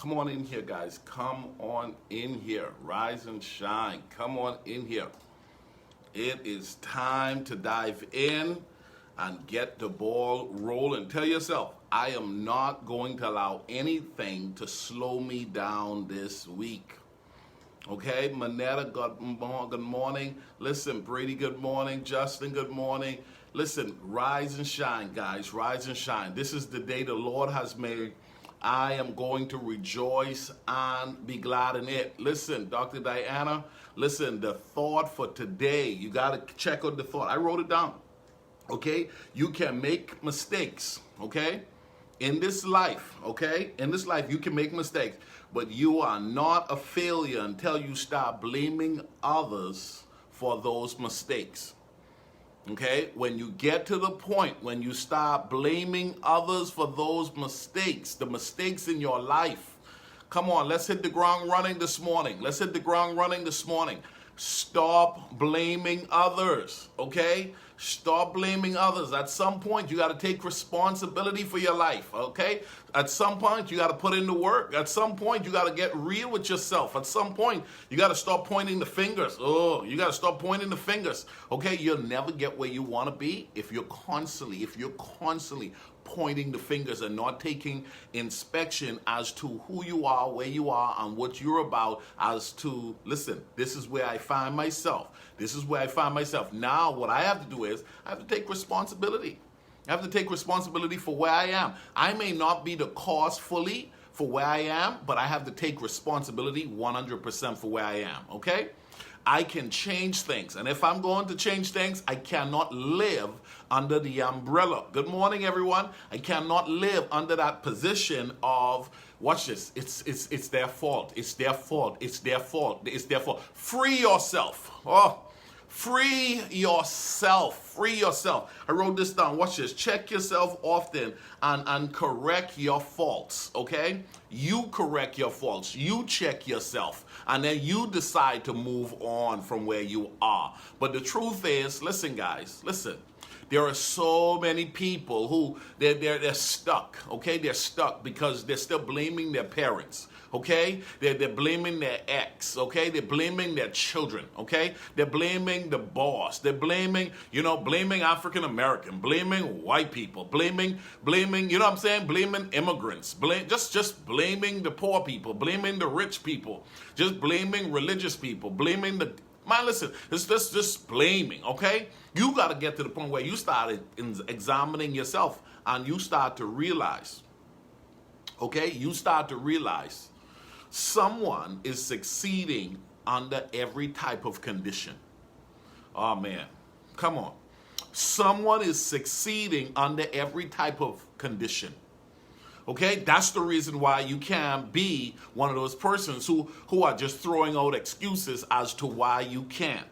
Come on in here, guys. Come on in here. Rise and shine. Come on in here. It is time to dive in and get the ball rolling. Tell yourself, I am not going to allow anything to slow me down this week. Okay, Manetta, good morning. Listen, Brady, good morning. Justin, good morning. Listen, rise and shine, guys. Rise and shine. This is the day the Lord has made. I am going to rejoice and be glad in it. Listen, Dr. Diana, listen, the thought for today, you got to check out the thought. I wrote it down. Okay, you can make mistakes. Okay, in this life, you can make mistakes, but you are not a failure until you start blaming others for those mistakes. Okay, when you get to the point when you start blaming others for those mistakes, the mistakes in your life, come on, let's hit the ground running this morning. Stop blaming others, okay? Stop blaming others. At some point, you got to take responsibility for your life, okay? At some point, you got to put in the work. At some point, you got to get real with yourself. At some point, you got to stop pointing the fingers. You got to stop pointing the fingers, okay? You'll never get where you want to be if you're constantly pointing the fingers and not taking inspection as to who you are, where you are, and what you're about. As to, listen, this is where I find myself. Now what I have to do is I have to take responsibility. I have to take responsibility for where I am. I may not be the cause fully for where I am, but I have to take responsibility 100% for where I am, okay? I can change things. And if I'm going to change things, I cannot live under the umbrella. Good morning, everyone. I cannot live under that position of, watch this, it's their fault. It's their fault. Free yourself. Free yourself. I wrote this down. Watch this. Check yourself often and correct your faults, okay? You correct your faults. You check yourself. And then you decide to move on from where you are. But the truth is, listen, guys, listen. There are so many people who they're stuck, okay? They're stuck because they're still blaming their parents, okay? They're blaming their ex, okay? They're blaming their children, okay? They're blaming the boss. They're blaming African American, blaming white people, blaming, you know what I'm saying? Blaming immigrants, just blaming the poor people, blaming the rich people, just blaming religious people, blaming the... Man, listen, it's just blaming, okay? You got to get to the point where you start examining yourself and you start to realize, okay? You start to realize someone is succeeding under every type of condition. Oh, man. Come on. Someone is succeeding under every type of condition. Okay, that's the reason why you can't be one of those persons who are just throwing out excuses as to why you can't.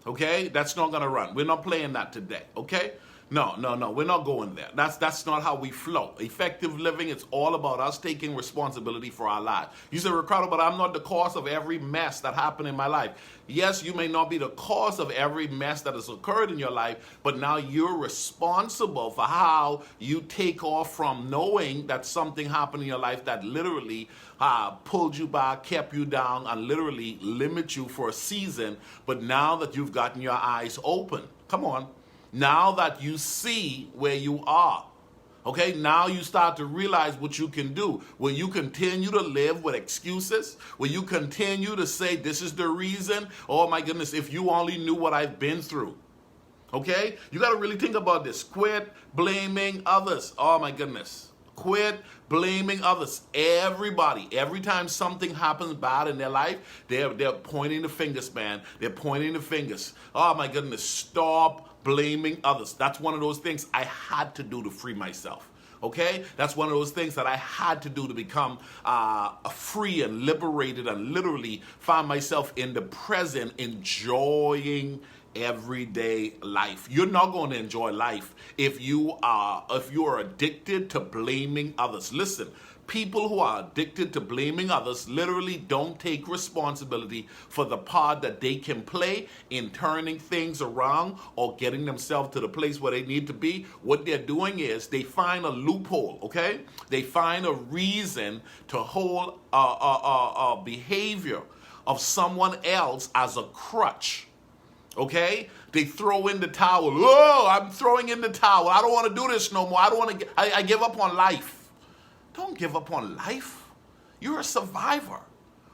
Okay, that's not gonna run. We're not playing that today. Okay, no, we're not going there. That's not how we flow. Effective living, it's all about us taking responsibility for our lives. You say, Ricardo, but I'm not the cause of every mess that happened in my life. Yes, you may not be the cause of every mess that has occurred in your life, but now you're responsible for how you take off from knowing that something happened in your life that literally pulled you back, kept you down, and literally limit you for a season. But now that you've gotten your eyes open, come on, now that you see where you are, okay, now you start to realize what you can do. Will you continue to live with excuses? Will you continue to say, this is the reason? Oh my goodness, if you only knew what I've been through. Okay? You got to really think about this. Quit blaming others. Oh my goodness. Quit blaming others. Everybody, every time something happens bad in their life, they're pointing the fingers, man. They're pointing the fingers. Oh my goodness. Stop blaming others. That's one of those things I had to do to free myself. Okay? That's one of those things that I had to do to become free and liberated and literally find myself in the present enjoying everyday life. You're not going to enjoy life if you are addicted to blaming others. Listen, People who are addicted to blaming others literally don't take responsibility for the part that they can play in turning things around or getting themselves to the place where they need to be. What they're doing is they find a loophole, okay? They find a reason to hold a behavior of someone else as a crutch. Okay? They throw in the towel. Oh, I'm throwing in the towel. I don't want to do this no more. I give up on life. Don't give up on life. You're a survivor.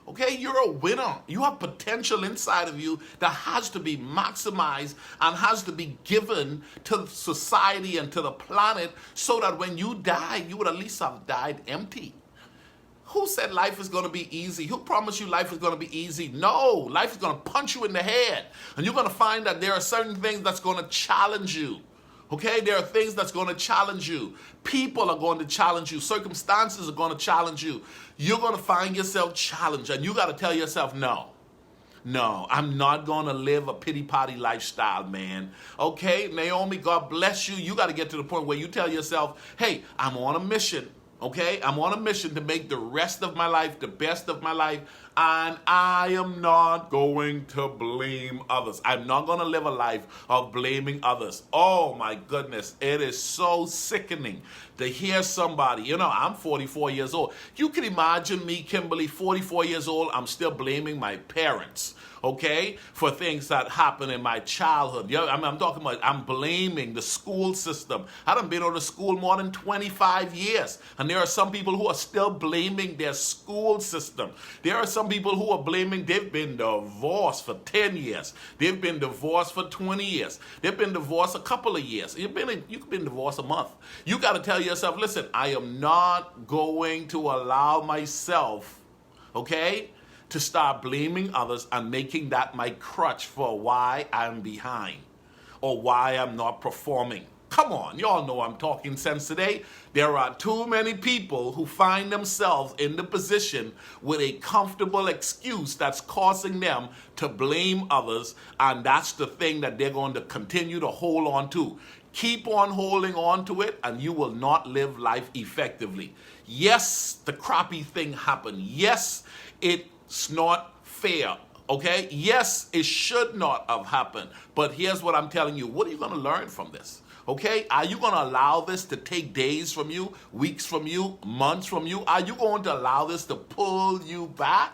Okay? You're a winner. You have potential inside of you that has to be maximized and has to be given to society and to the planet so that when you die, you would at least have died empty. Who said life is going to be easy? Who promised you life is going to be easy? No, life is going to punch you in the head. And you're going to find that there are certain things that's going to challenge you. Okay, there are things that's going to challenge you. People are going to challenge you. Circumstances are going to challenge you. You're going to find yourself challenged, and you got to tell yourself, no, I'm not going to live a pity-party lifestyle, man. Okay, Naomi, God bless you. You got to get to the point where you tell yourself, hey, I'm on a mission. Okay, I'm on a mission to make the rest of my life the best of my life, and I am not going to blame others. I'm not going to live a life of blaming others. Oh my goodness, it is so sickening to hear somebody, I'm 44 years old. You can imagine me, Kimberly, 44 years old, I'm still blaming my parents. Okay, for things that happened in my childhood. I'm talking about, I'm blaming the school system. I done been out of school more than 25 years. And there are some people who are still blaming their school system. There are some people who are blaming, they've been divorced for 10 years. They've been divorced for 20 years. They've been divorced a couple of years. You've been divorced a month. You got to tell yourself, listen, I am not going to allow myself, okay, to start blaming others and making that my crutch for why I'm behind or why I'm not performing. Come on, y'all know I'm talking sense today. There are too many people who find themselves in the position with a comfortable excuse that's causing them to blame others, and that's the thing that they're going to continue to hold on to. Keep on holding on to it, and you will not live life effectively. Yes, the crappy thing happened. Yes, it's not fair, okay? Yes, it should not have happened. But here's what I'm telling you. What are you going to learn from this? Okay? Are you going to allow this to take days from you, weeks from you, months from you? Are you going to allow this to pull you back?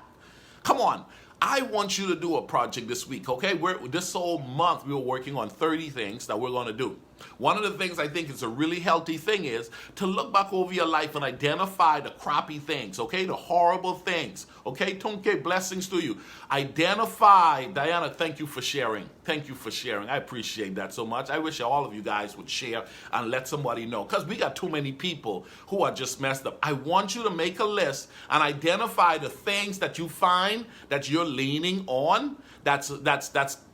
Come on. I want you to do a project this week, okay? This whole month we were working on 30 things that we're going to do. One of the things I think is a really healthy thing is to look back over your life and identify the crappy things, okay? The horrible things, okay? Tonke, blessings to you. Identify. Diana, thank you for sharing. Thank you for sharing. I appreciate that so much. I wish all of you guys would share and let somebody know, because we got too many people who are just messed up. I want you to make a list and identify the things that you find that you're leaning on that's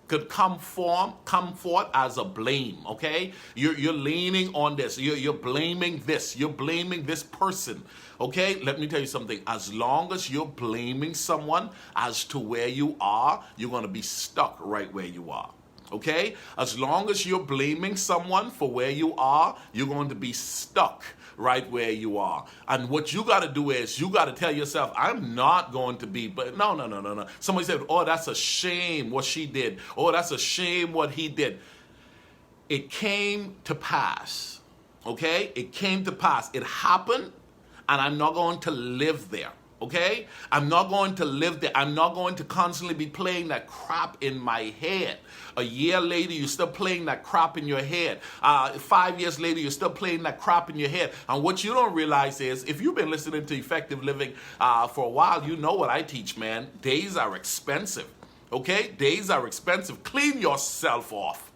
could come forth as a blame, okay? You're leaning on this. You're blaming this. You're blaming this person, okay? Let me tell you something. As long as you're blaming someone as to where you are, you're going to be stuck right where you are, okay? As long as you're blaming someone for where you are, you're going to be stuck right where you are. And what you got to do is you got to tell yourself, I'm not going to be, but no. Somebody said, oh, that's a shame what she did. Oh, that's a shame what he did. It came to pass, okay? It came to pass. It happened, and I'm not going to live there. Okay? I'm not going to live there. I'm not going to constantly be playing that crap in my head. A year later, you're still playing that crap in your head. 5 years later, you're still playing that crap in your head. And what you don't realize is, if you've been listening to Effective Living for a while, you know what I teach, man. Days are expensive. Okay? Days are expensive. Clean yourself off.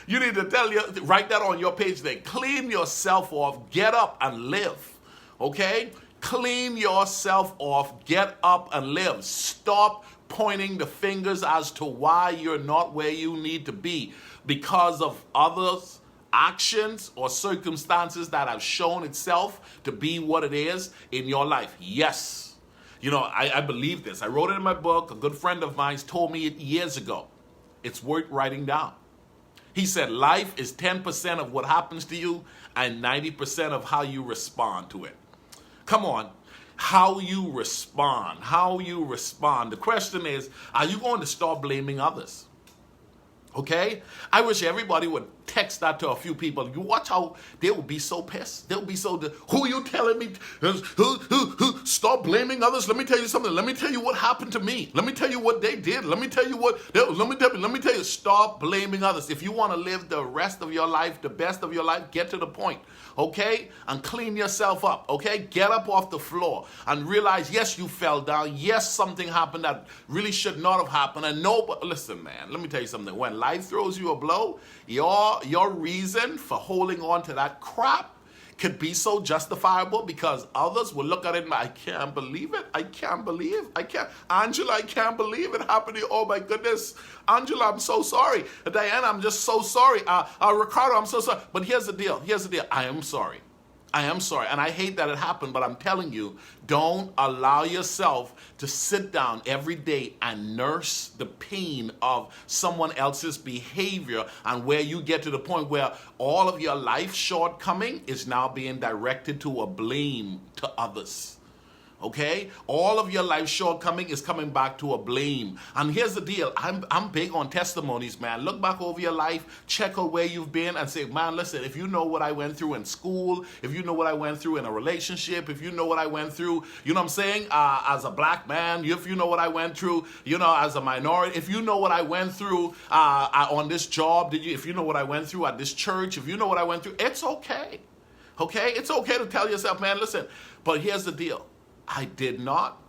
You need to write that on your page there. Clean yourself off. Get up and live. Okay? Clean yourself off, get up and live. Stop pointing the fingers as to why you're not where you need to be because of others' actions or circumstances that have shown itself to be what it is in your life. Yes. I believe this. I wrote it in my book. A good friend of mine told me it years ago. It's worth writing down. He said life is 10% of what happens to you and 90% of how you respond to it. Come on. How you respond. How you respond. The question is, are you going to start blaming others? Okay? I wish everybody would text that to a few people. You watch how they will be so pissed. They'll be so, who you telling me? Stop blaming others. Let me tell you something. Let me tell you what happened to me. Let me tell you what they did. Let me tell you let me tell you, stop blaming others. If you want to live the rest of your life, the best of your life, get to the point. Okay? And clean yourself up. Okay? Get up off the floor and realize, yes, you fell down. Yes, something happened that really should not have happened. And no, but listen, man, let me tell you something. When life throws you a blow, your reason for holding on to that crap could be so justifiable because others will look at it and I can't believe it. I can't. Angela, I can't believe it happened to you. Oh my goodness. Angela, I'm so sorry. Diana, I'm just so sorry. Ricardo, I'm so sorry. But here's the deal. I am sorry. And I hate that it happened, but I'm telling you, don't allow yourself to sit down every day and nurse the pain of someone else's behavior and where you get to the point where all of your life shortcoming is now being directed to a blame to others. Okay? All of your life shortcoming is coming back to a blame. And here's the deal. I'm big on testimonies, man. Look back over your life, check out where you've been and say, man, listen, if you know what I went through in school, if you know what I went through in a relationship, if you know what I went through, you know what I'm saying, as a black man, if you know what I went through, you know, as a minority, if you know what I went through on this job, if you know what I went through at this church, if you know what I went through, it's okay. Okay? It's okay to tell yourself, man, listen, but here's the deal. I did not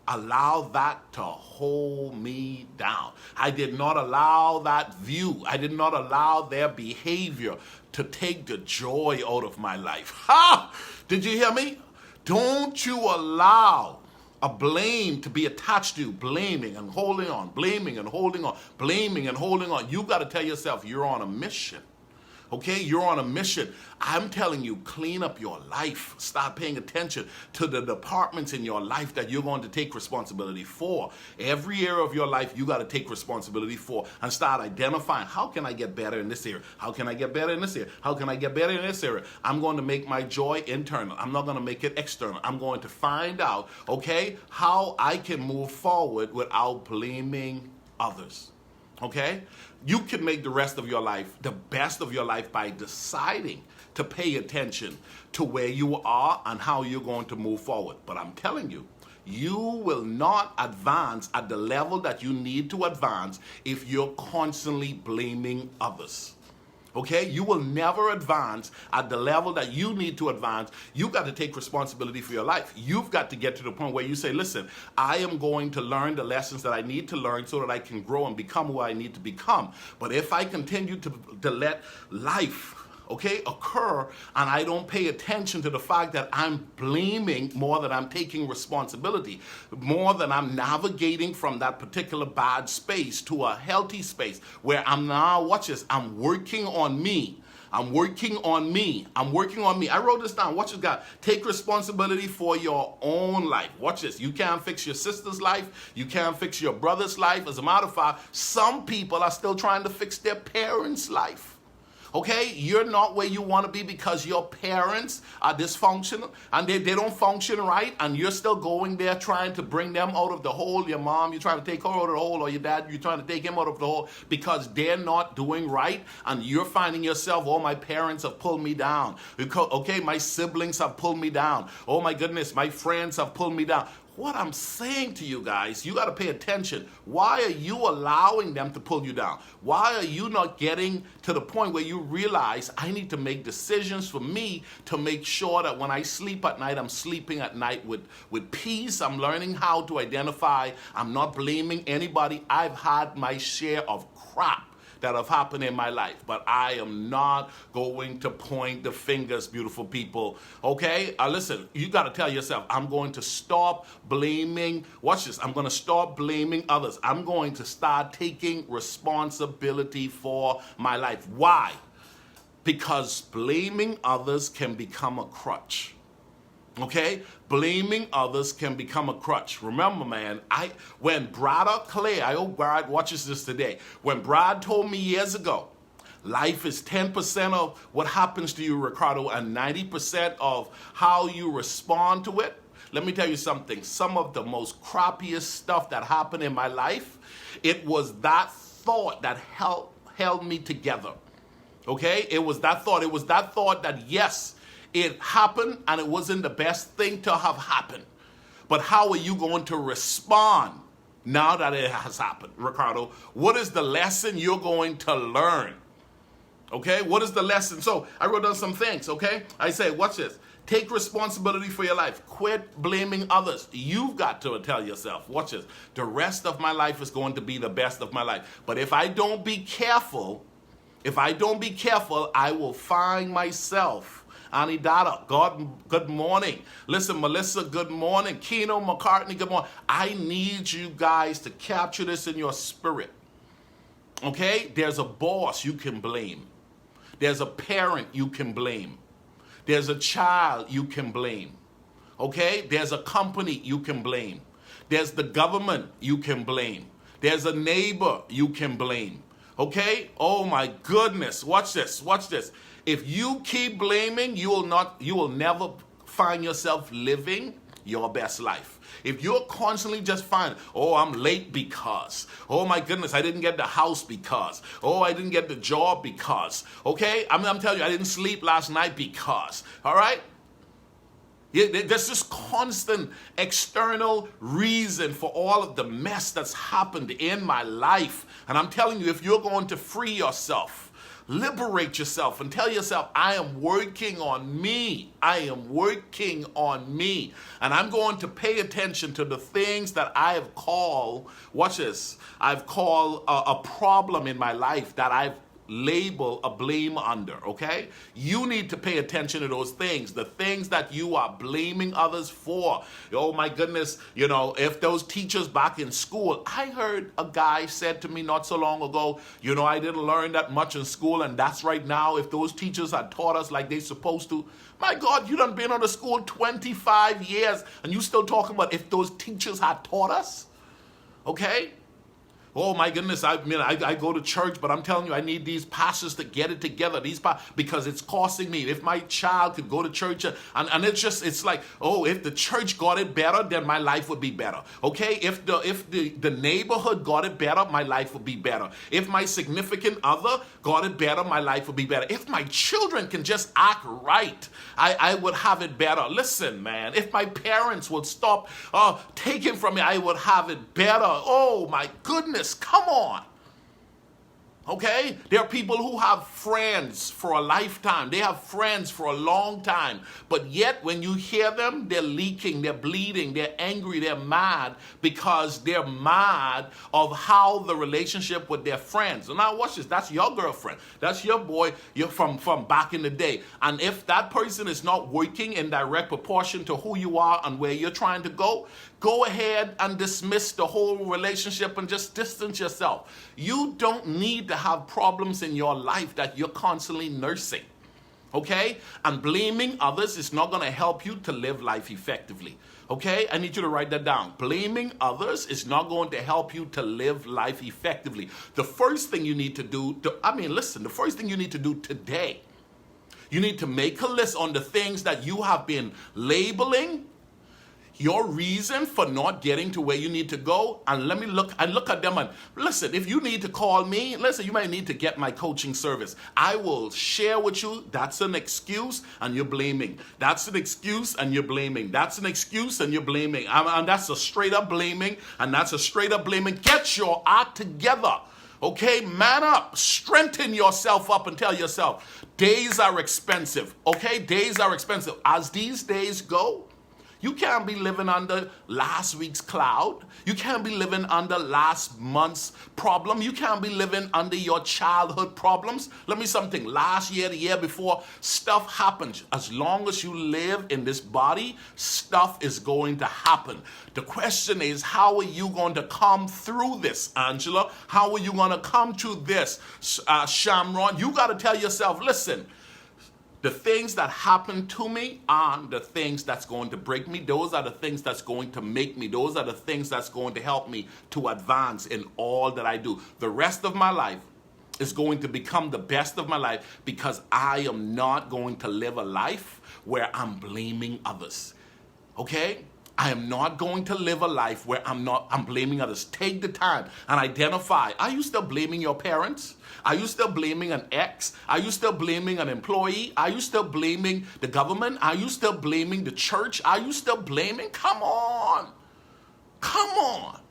allow that to hold me down. I did not allow that view. I did not allow their behavior to take the joy out of my life. Ha! Did you hear me? Don't you allow a blame to be attached to you, blaming and holding on, blaming and holding on, blaming and holding on. You got to tell yourself you're on a mission. Okay, you're on a mission. I'm telling you, clean up your life. Start paying attention to the departments in your life that you're going to take responsibility for. Every area of your life you got to take responsibility for and start identifying, how can I get better in this area? How can I get better in this area? How can I get better in this area? I'm going to make my joy internal. I'm not going to make it external. I'm going to find out, okay, how I can move forward without blaming others. Okay? You can make the rest of your life the best of your life by deciding to pay attention to where you are and how you're going to move forward. But I'm telling you, you will not advance at the level that you need to advance if you're constantly blaming others. Okay? You will never advance at the level that you need to advance. You got to take responsibility for your life. You've got to get to the point where you say, listen, I am going to learn the lessons that I need to learn so that I can grow and become who I need to become. But if I continue to let life, okay, occur and I don't pay attention to the fact that I'm blaming more than I'm taking responsibility, more than I'm navigating from that particular bad space to a healthy space where I'm now, watch this, I'm working on me. I'm working on me. I wrote this down. Watch this, guys. Take responsibility for your own life. Watch this. You can't fix your sister's life. You can't fix your brother's life. As a matter of fact, some people are still trying to fix their parents' life. Okay, you're not where you want to be because your parents are dysfunctional and they don't function right, and you're still going there trying to bring them out of the hole. Your mom, you're trying to take her out of the hole, or your dad, you're trying to take him out of the hole because they're not doing right, and you're finding yourself, oh, my parents have pulled me down. Okay, my siblings have pulled me down. Oh my goodness, my friends have pulled me down. What I'm saying to you guys, you got to pay attention. Why are you allowing them to pull you down? Why are you not getting to the point where you realize I need to make decisions for me to make sure that when I sleep at night, I'm sleeping at night with peace. I'm learning how to identify. I'm not blaming anybody. I've had my share of crap that have happened in my life, but I am not going to point the fingers, beautiful people. Okay? Listen, you got to tell yourself, I'm going to stop blaming. Watch this. I'm going to stop blaming others. I'm going to start taking responsibility for my life. Why? Because blaming others can become a crutch. Okay? Blaming others can become a crutch. Remember, man, when Brad Clay, I hope Brad watches this today, when Brad told me years ago Life is 10% of what happens to you, Ricardo, and 90% of how you respond to it. Let me tell you something. Some of the most crappiest stuff that happened in my life, it was that thought that held me together. Okay? It was that thought. It was that thought that, yes, it happened and it wasn't the best thing to have happened. But how are you going to respond now that it has happened, Ricardo? What is the lesson you're going to learn? Okay? What is the lesson? So I wrote down some things, okay? I say, watch this. Take responsibility for your life. Quit blaming others. You've got to tell yourself, watch this. The rest of my life is going to be the best of my life. But if I don't be careful, I will find myself. Anidata, God, good morning. Listen, Melissa, good morning. Keno McCartney, good morning. I need you guys to capture this in your spirit. Okay? There's a boss you can blame. There's a parent you can blame. There's a child you can blame. Okay? There's a company you can blame. There's the government you can blame. There's a neighbor you can blame. Okay? Oh my goodness. Watch this. Watch this. If you keep blaming, you will never find yourself living your best life. If you're constantly just finding, oh, I'm late because, oh my goodness, I didn't get the house because, oh, I didn't get the job because, okay? I'm telling you, I didn't sleep last night because, all right? There's this constant external reason for all of the mess that's happened in my life. And I'm telling you, if you're going to free yourself, liberate yourself and tell yourself, I am working on me. I am working on me. And I'm going to pay attention to the things that I have called, watch this, I've called a problem in my life that I've label a blame under, okay? You need to pay attention to those things, the things that you are blaming others for. Oh my goodness, you know, if those teachers back in school, I heard a guy said to me not so long ago, you know, I didn't learn that much in school, and that's right now, if those teachers had taught us like they supposed to, my God, you done been out of school 25 years, and you still talking about if those teachers had taught us, okay? Oh my goodness, I go to church, but I'm telling you, I need these pastors to get it together. Because it's costing me. If my child could go to church and it's like, oh, if the church got it better, then my life would be better. Okay? If the neighborhood got it better, my life would be better. If my significant other got it better, my life would be better. If my children can just act right, I would have it better. Listen, man, if my parents would stop taking from me, I would have it better. Oh my goodness. Come on. Okay? There are people who have friends for a lifetime. They have friends for a long time. But yet when you hear them, they're leaking, they're bleeding, they're angry, they're mad because they're mad of how the relationship with their friends. And now watch this. That's your girlfriend. That's your boy. You're from back in the day. And if that person is not working in direct proportion to who you are and where you're trying to go ahead and dismiss the whole relationship and just distance yourself. You don't need to have problems in your life that you're constantly nursing, okay? And blaming others is not going to help you to live life effectively, okay? I need you to write that down. Blaming others is not going to help you to live life effectively. The first thing you need to do, the first thing you need to do today, you need to make a list on the things that you have been labeling your reason for not getting to where you need to go, and I look at them and listen, if you need to call me, listen, you might need to get my coaching service. I will share with you. That's an excuse and you're blaming. That's an excuse and you're blaming. That's an excuse and you're blaming. And that's a straight up blaming, and that's a straight up blaming. Get your act together. Okay, man up, strengthen yourself up and tell yourself, days are expensive. Okay, days are expensive. As these days go, you can't be living under last week's cloud. You can't be living under last month's problem. You can't be living under your childhood problems. Let me something. Last year, the year before, stuff happened. As long as you live in this body, stuff is going to happen. The question is, how are you going to come through this, Angela? How are you going to come to this, Shamron? You got to tell yourself, listen, the things that happen to me are the things that's going to break me. Those are the things that's going to make me. Those are the things that's going to help me to advance in all that I do. The rest of my life, is going to become the best of my life because I am not going to live a life where I'm blaming others. Okay? I am not going to live a life where I'm blaming others. Take the time and identify. Are you still blaming your parents? Are you still blaming an ex? Are you still blaming an employee? Are you still blaming the government? Are you still blaming the church? Are you still blaming? Come on. Come on.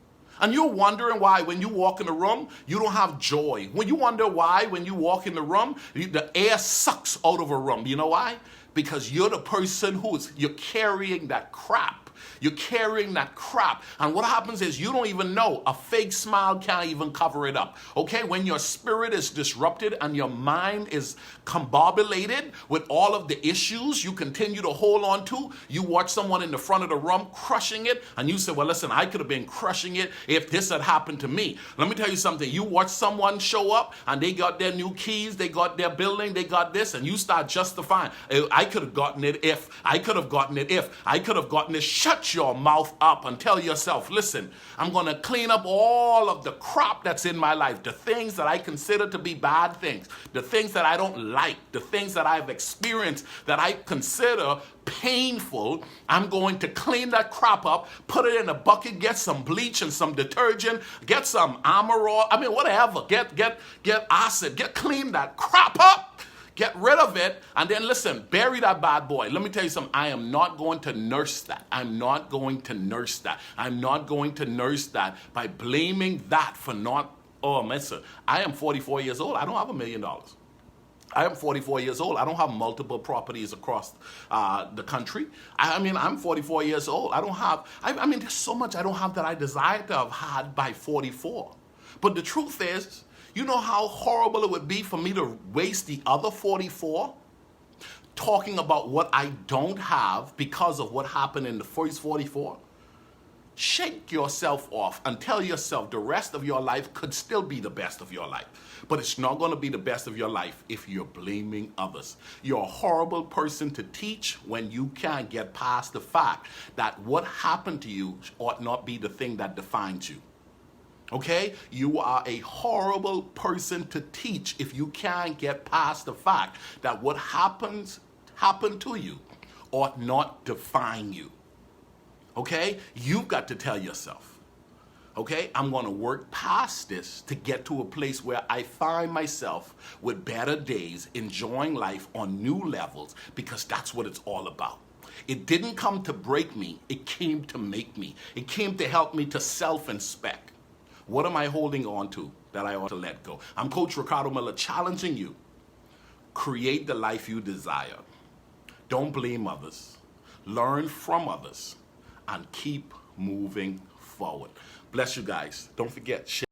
And you're wondering why when you walk in the room, you don't have joy. When you wonder why when you walk in the room, the air sucks out of a room. You know why? Because you're the person you're carrying that crap. You're carrying that crap. And what happens is you don't even know. A fake smile can't even cover it up. Okay? When your spirit is disrupted and your mind is combobulated with all of the issues you continue to hold on to, you watch someone in the front of the room crushing it, and you say, well, listen, I could have been crushing it if this had happened to me. Let me tell you something. You watch someone show up and they got their new keys, they got their building, they got this, and you start justifying. I could have gotten it if. I could have gotten it if. I could have gotten it. Shut your mouth up and tell yourself, listen, I'm going to clean up all of the crap that's in my life, the things that I consider to be bad things, the things that I don't like, the things that I've experienced that I consider painful. I'm going to clean that crap up, put it in a bucket, get some bleach and some detergent, get some Armor All, whatever, get acid, clean that crap up. Get rid of it, and then listen, bury that bad boy. Let me tell you something. I am not going to nurse that. I'm not going to nurse that. I'm not going to nurse that by blaming that for not, listen, I am 44 years old. I don't have $1 million. I am 44 years old. I don't have multiple properties across the country. I'm 44 years old. I don't have, there's so much I don't have that I desire to have had by 44. But the truth is, you know how horrible it would be for me to waste the other 44 talking about what I don't have because of what happened in the first 44? Shake yourself off and tell yourself the rest of your life could still be the best of your life. But it's not going to be the best of your life if you're blaming others. You're a horrible person to teach when you can't get past the fact that what happened to you ought not be the thing that defines you. Okay? You are a horrible person to teach if you can't get past the fact that what happened to you ought not define you. Okay? You've got to tell yourself, okay, I'm going to work past this to get to a place where I find myself with better days, enjoying life on new levels, because that's what it's all about. It didn't come to break me. It came to make me. It came to help me to self-inspect. What am I holding on to that I ought to let go? I'm Coach Ricardo Miller, challenging you. Create the life you desire. Don't blame others. Learn from others. And keep moving forward. Bless you guys. Don't forget, share.